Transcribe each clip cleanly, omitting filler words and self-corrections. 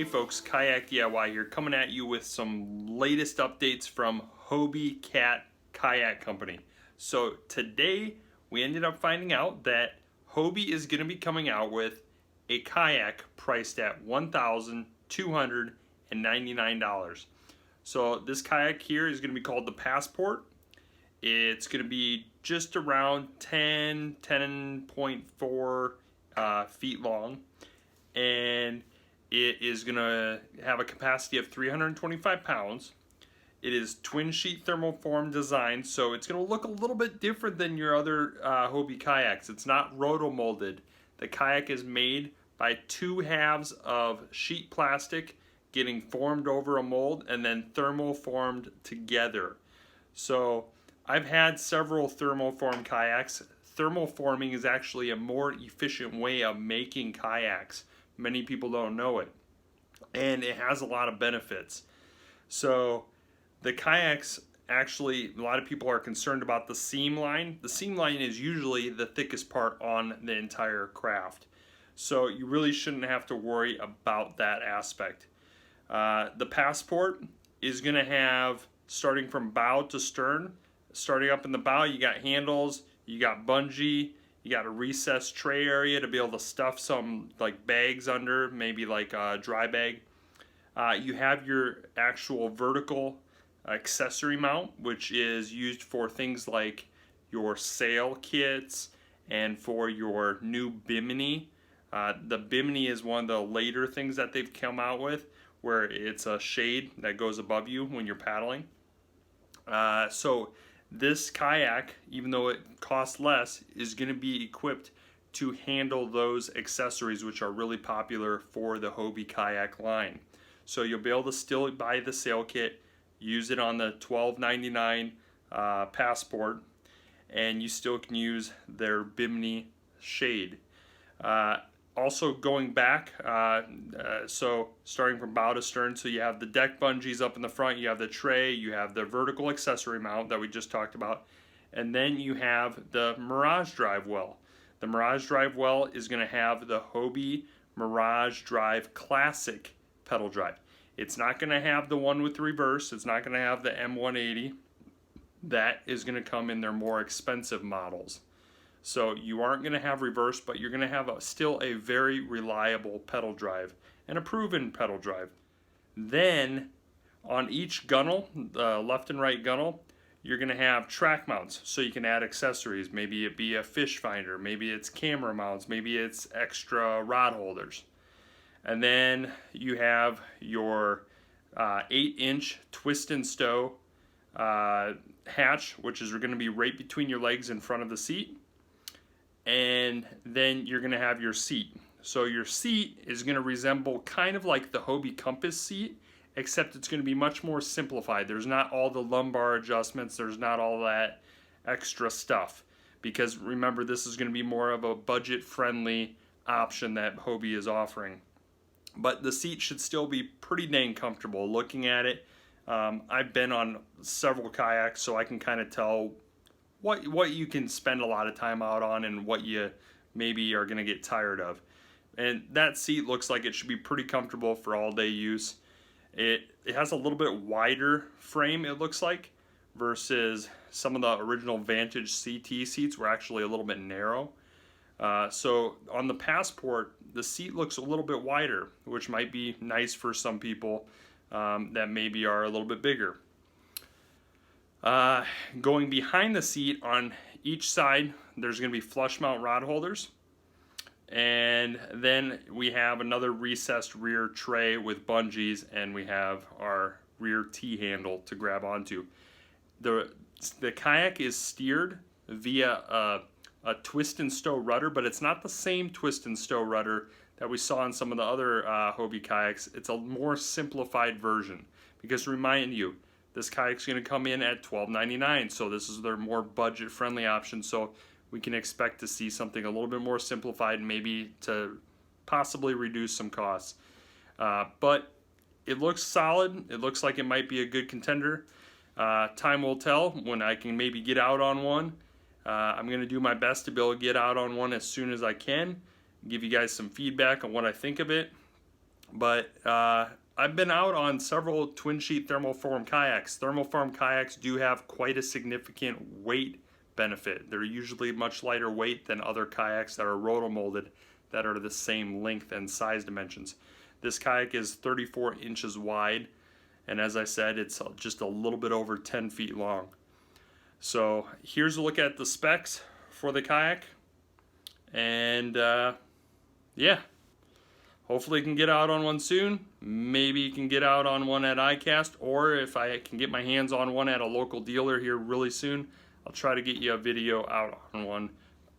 Hey folks, Kayak DIY here, coming at you with some latest updates from Hobie Kayak Company. So today we ended up finding out that Hobie is going to be coming out with a kayak priced at $1,299. So this kayak here is going to be called the Passport. It's going to be just around 10.4 feet long, and it is going to have a capacity of 325 pounds. It is twin sheet thermoformed design, so it's going to look a little bit different than your other Hobie kayaks. It's not rotomolded. The kayak is made by two halves of sheet plastic getting formed over a mold and then thermoformed together. So I've had several thermoformed kayaks. Thermoforming is actually a more efficient way of making kayaks. Many people don't know it, and it has a lot of benefits. So the kayaks, actually, a lot of people are concerned about the seam line. The seam line is usually the thickest part on the entire craft, so you really shouldn't have to worry about that aspect. The Passport is going to have, starting from bow to stern, starting up in the bow, you got handles, you got bungee, you got a recessed tray area to be able to stuff some like bags under, maybe like a dry bag. You have your actual vertical accessory mount, which is used for things like your sail kits and for your new Bimini. The Bimini is one of the later things that they've come out with, where it's a shade that goes above you when you're paddling. So this kayak, even though it costs less, is going to be equipped to handle those accessories, which are really popular for the Hobie kayak line. So you'll be able to still buy the sail kit, use it on the $12.99 Passport, and you still can use their Bimini shade. Also going back, so starting from bow to stern, so you have the deck bungees up in the front, you have the tray, you have the vertical accessory mount that we just talked about, and then you have the Mirage Drive well. The Mirage Drive well is going to have the Hobie Mirage Drive Classic pedal drive. It's not going to have the one with the reverse, it's not going to have the M180. That is going to come in their more expensive models. So you aren't going to have reverse, but you're going to have still a very reliable pedal drive and a proven pedal drive. Then on each gunnel, the left and right gunnel, you're going to have track mounts, so you can add accessories. Maybe it be a fish finder, maybe it's camera mounts, maybe it's extra rod holders. And then you have your 8-inch twist and stow hatch, which is going to be right between your legs in front of the seat. And then you're going to have your seat. So your seat is going to resemble kind of like the Hobie Compass seat, except it's going to be much more simplified. There's not all the lumbar adjustments, there's not all that extra stuff, because remember, this is going to be more of a budget friendly option that Hobie is offering. But the seat should still be pretty dang comfortable. Looking at it, I've been on several kayaks, so I can kind of tell what you can spend a lot of time out on and what you maybe are going to get tired of. And that seat looks like it should be pretty comfortable for all day use. It has a little bit wider frame, it looks like, versus some of the original Vantage CT seats were actually a little bit narrow. So on the Passport, the seat looks a little bit wider, which might be nice for some people that maybe are a little bit bigger. Going behind the seat on each side, there's going to be flush mount rod holders, and then we have another recessed rear tray with bungees, and we have our rear T-handle to grab onto. The kayak is steered via a twist and stow rudder, but it's not the same twist and stow rudder that we saw in some of the other Hobie kayaks. It's a more simplified version, because to remind you, this kayak's going to come in at $12.99, so this is their more budget-friendly option. So we can expect to see something a little bit more simplified, maybe to possibly reduce some costs. But it looks solid. It looks like it might be a good contender. Time will tell when I can maybe get out on one. I'm going to do my best to be able to get out on one as soon as I can, give you guys some feedback on what I think of it. But I've been out on several twin sheet thermoform kayaks. Thermoform kayaks do have quite a significant weight benefit. They're usually much lighter weight than other kayaks that are rotomolded that are the same length and size dimensions. This kayak is 34 inches wide, and as I said, it's just a little bit over 10 feet long. So here's a look at the specs for the kayak, and yeah, hopefully you can get out on one soon. Maybe you can get out on one at iCast, or if I can get my hands on one at a local dealer here really soon, I'll try to get you a video out on one,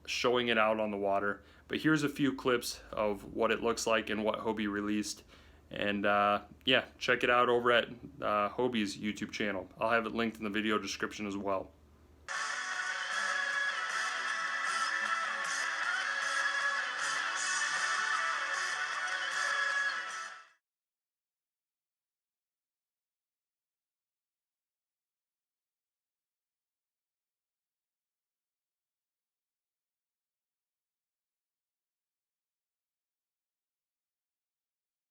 showing it out on the water. But here's a few clips of what it looks like and what Hobie released. And yeah, check it out over at Hobie's YouTube channel. I'll have it linked in the video description as well.